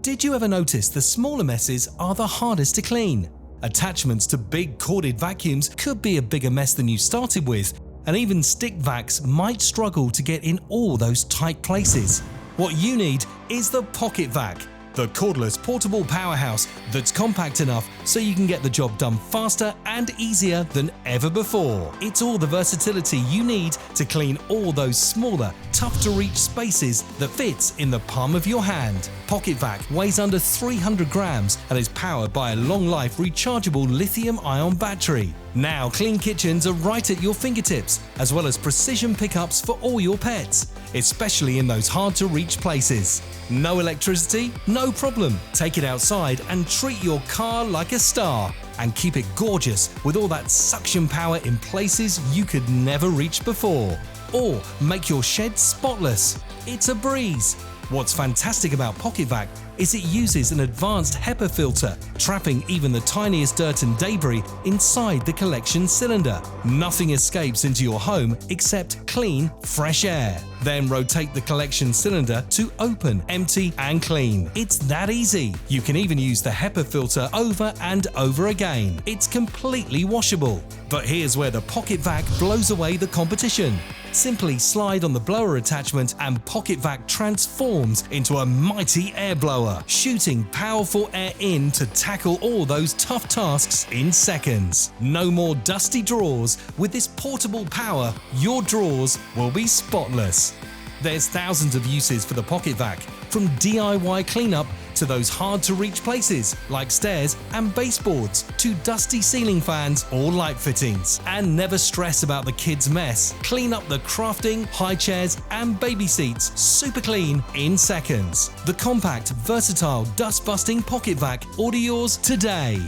did you ever notice the smaller messes are the hardest to clean? Attachments to big corded vacuums could be a bigger mess than you started with, and even stick vacs might struggle to get in all those tight places. What you need is the Pocket Vac, the cordless portable powerhouse that's compact enough so you can get the job done faster and easier than ever before. It's all the versatility you need to clean all those smaller, tough-to-reach spaces that fits in the palm of your hand. Pocket Vac weighs under 300 grams and is powered by a long-life rechargeable lithium-ion battery. Now clean kitchens are right at your fingertips, as well as precision pickups for all your pets, especially in those hard-to-reach places. No electricity? No problem. Take it outside and treat your car like a star, and keep it gorgeous with all that suction power in places you could never reach before. Or make your shed spotless. It's a breeze. What's fantastic about Pocket Vac is it uses an advanced HEPA filter, trapping even the tiniest dirt and debris inside the collection cylinder. Nothing escapes into your home except clean, fresh air. Then rotate the collection cylinder to open, empty and clean. It's that easy. You can even use the HEPA filter over and over again. It's completely washable. But here's where the Pocket Vac blows away the competition. Simply slide on the blower attachment and Pocket Vac transforms into a mighty air blower, shooting powerful air in to tackle all those tough tasks in seconds. No more dusty drawers. With this portable power, your drawers will be spotless. There's thousands of uses for the Pocket Vac, from DIY cleanup to those hard-to-reach places like stairs and baseboards, to dusty ceiling fans or light fittings. And never stress about the kids' mess. Clean up the crafting, high chairs and baby seats super clean in seconds. The compact, versatile, dust-busting Pocket Vac, order yours today.